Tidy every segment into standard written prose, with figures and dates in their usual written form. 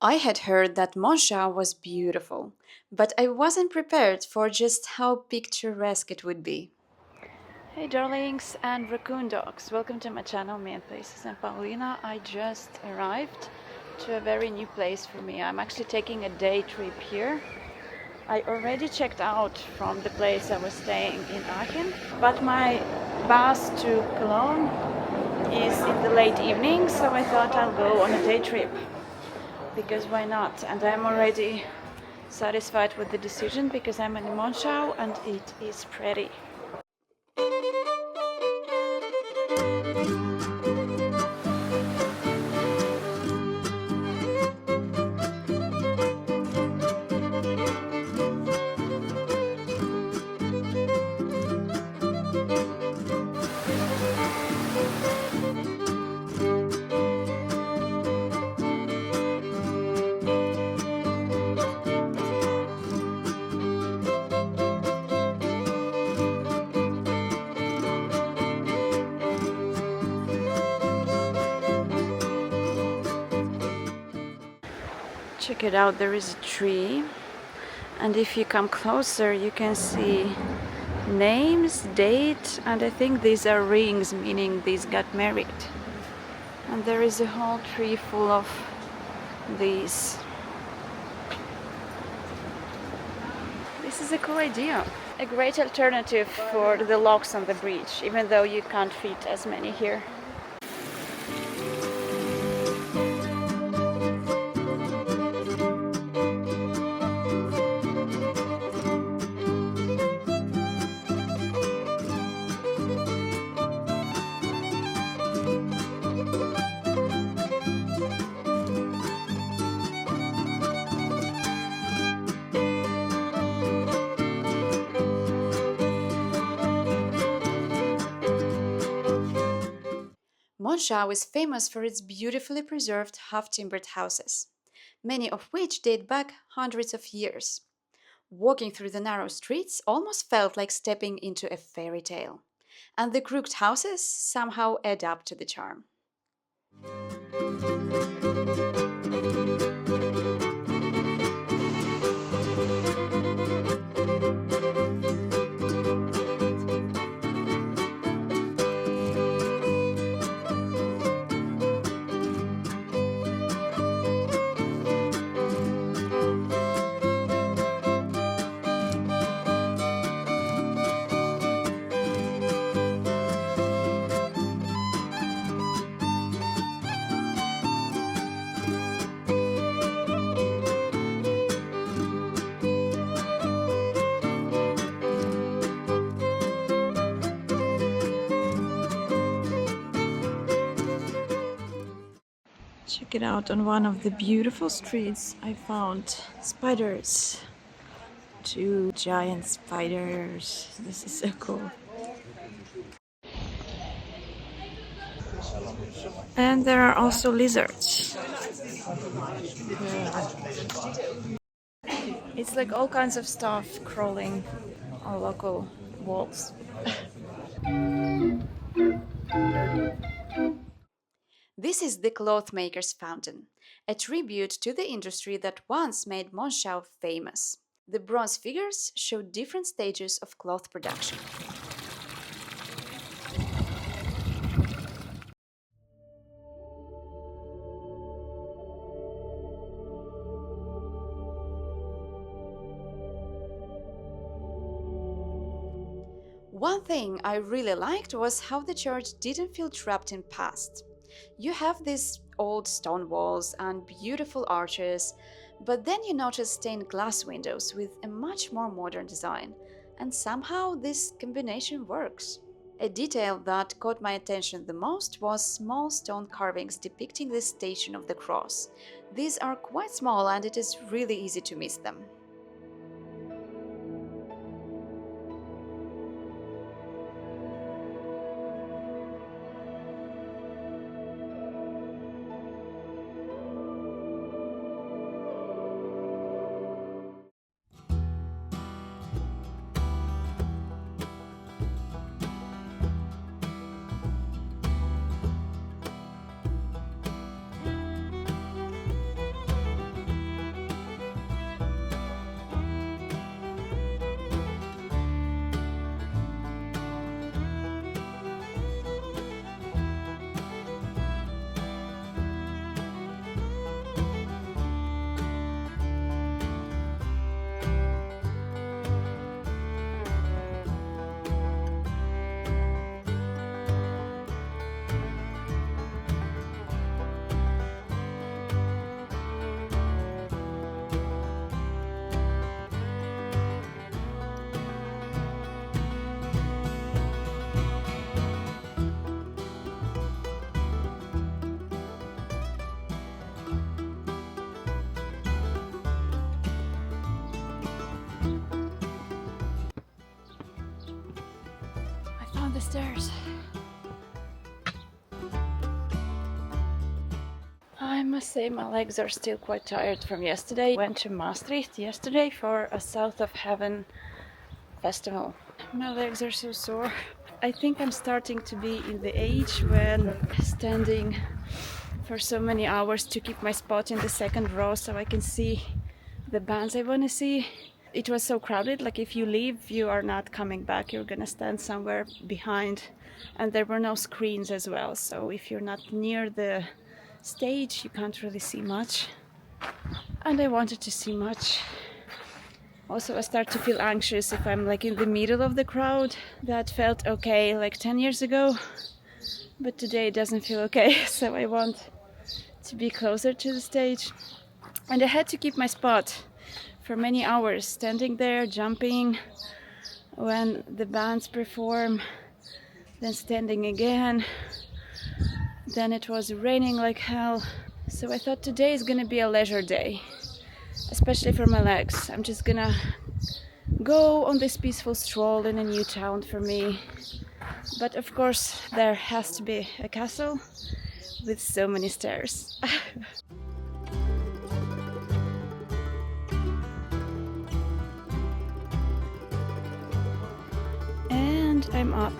I had heard that Monschau was beautiful, but I wasn't prepared for just how picturesque it would be. Hey darlings and raccoon dogs, welcome to my channel, me and Places. I'm Paulina. I just arrived to a very new place for me. I'm actually taking a day trip here. I already checked out from the place I was staying in Aachen, but my bus to Cologne is in the late evening, so I thought I'll go on a day trip because why not? And I'm already satisfied with the decision because I'm in Monschau and it is pretty. Check it out, there is a tree, and if you come closer you can see names, date, and I think these are rings, meaning these got married. And there is a whole tree full of these. This is a cool idea. A great alternative for the locks on the bridge, even though you can't fit as many here. Monschau is famous for its beautifully preserved half-timbered houses, many of which date back hundreds of years. Walking through the narrow streets almost felt like stepping into a fairy tale, and the crooked houses somehow add up to the charm. Check it out, on one of the beautiful streets I found spiders. Two giant spiders. This is so cool. And there are also lizards. It's like all kinds of stuff crawling on local walls. This is the clothmaker's fountain, a tribute to the industry that once made Monschau famous. The bronze figures show different stages of cloth production. One thing I really liked was how the church didn't feel trapped in past. You have these old stone walls and beautiful arches, but then you notice stained glass windows with a much more modern design, and somehow this combination works. A detail that caught my attention the most was small stone carvings depicting the Station of the Cross. These are quite small and it is really easy to miss them. the stairs. I must say my legs are still quite tired from yesterday. Went to Maastricht yesterday for a South of Heaven festival. My legs are so sore. I think I'm starting to be in the age when standing for so many hours to keep my spot in the second row so I can see the bands I want to see. It was so crowded, like if you leave you are not coming back, you're gonna stand somewhere behind, and there were no screens as well, so if you're not near the stage you can't really see much, and I wanted to see much. Also, I start to feel anxious if I'm like in the middle of the crowd. That felt okay like 10 years ago, but today it doesn't feel okay. So I want to be closer to the stage, and I had to keep my spot for many hours, standing there, jumping when the bands perform, then standing again. Then it was raining like hell. So I thought today is gonna be a leisure day, especially for my legs. I'm just gonna go on this peaceful stroll in a new town for me. But of course, there has to be a castle with so many stairs. And I'm up.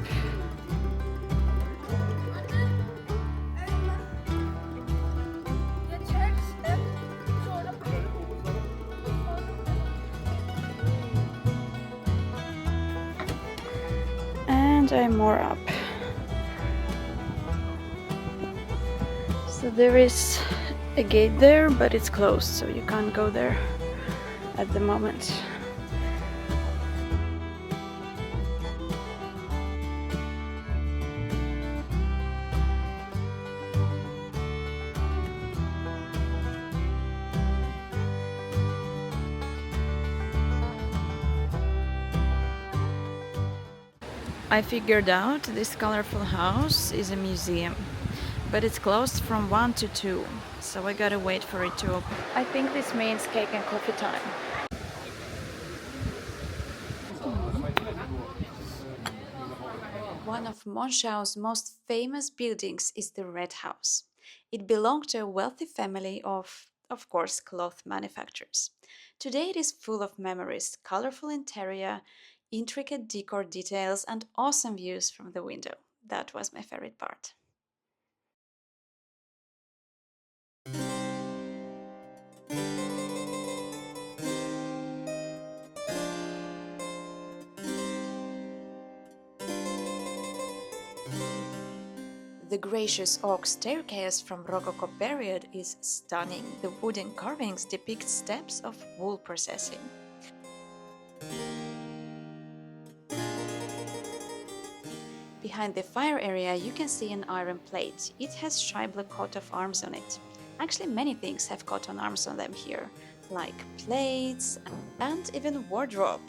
And I'm more up. So there is a gate there, but it's closed, so you can't go there at the moment. I figured out this colorful house is a museum, but it's closed from 1 to 2, so I gotta wait for it to open. I think this means cake and coffee time. One of Monschau's most famous buildings is the Red House. It belonged to a wealthy family of course, cloth manufacturers. Today it is full of memories, colorful interior, intricate decor details, and awesome views from the window. That was my favorite part. The gracious oak staircase from Rococo period is stunning. The wooden carvings depict steps of wool processing. Behind the fire area you can see an iron plate. It has Scheibler coat of arms on it. Actually, many things have coat of arms on them here, like plates and even wardrobe.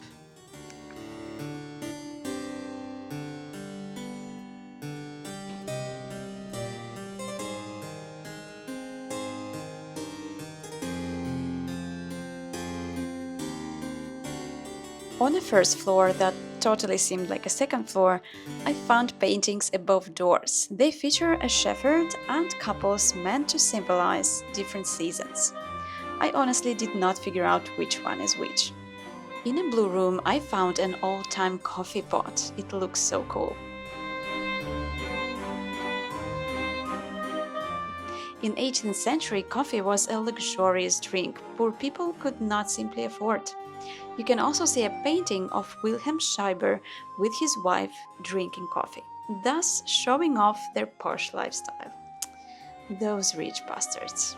On the first floor that totally seemed like a second floor, I found paintings above doors. They feature a shepherd and couples meant to symbolize different seasons. I honestly did not figure out which one is which. In a blue room, I found an old-time coffee pot. It looks so cool. In 18th century, coffee was a luxurious drink poor people could not simply afford. You can also see a painting of Wilhelm Scheiber with his wife drinking coffee, thus showing off their posh lifestyle. Those rich bastards.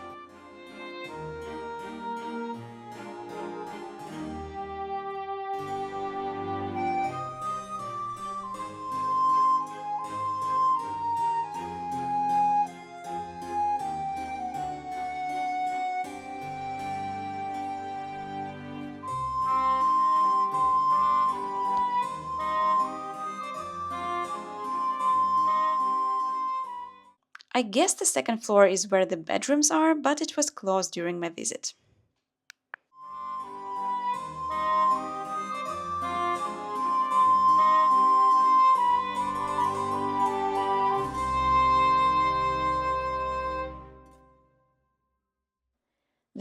I guess the second floor is where the bedrooms are, but it was closed during my visit.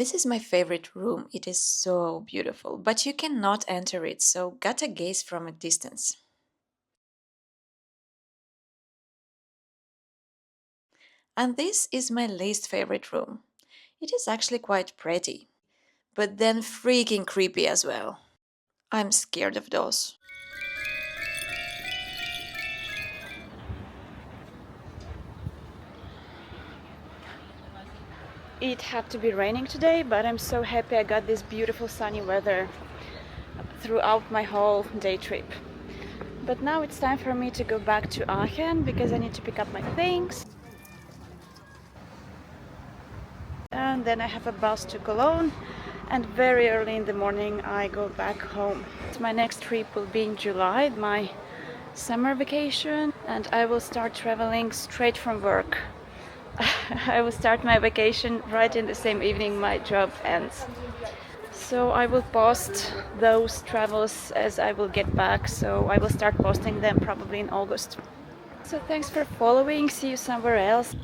This is my favorite room. It is so beautiful, but you cannot enter it, so gotta gaze from a distance. And this is my least favorite room. It is actually quite pretty, but then freaking creepy as well. I'm scared of those. It had to be raining today, but I'm so happy I got this beautiful sunny weather throughout my whole day trip. But now it's time for me to go back to Aachen because I need to pick up my things. And then I have a bus to Cologne, and very early in the morning I go back home. My next trip will be in July, my summer vacation, and I will start traveling straight from work. I will start my vacation right in the same evening my job ends. So I will post those travels as I will get back, so I will start posting them probably in August. So thanks for following, see you somewhere else.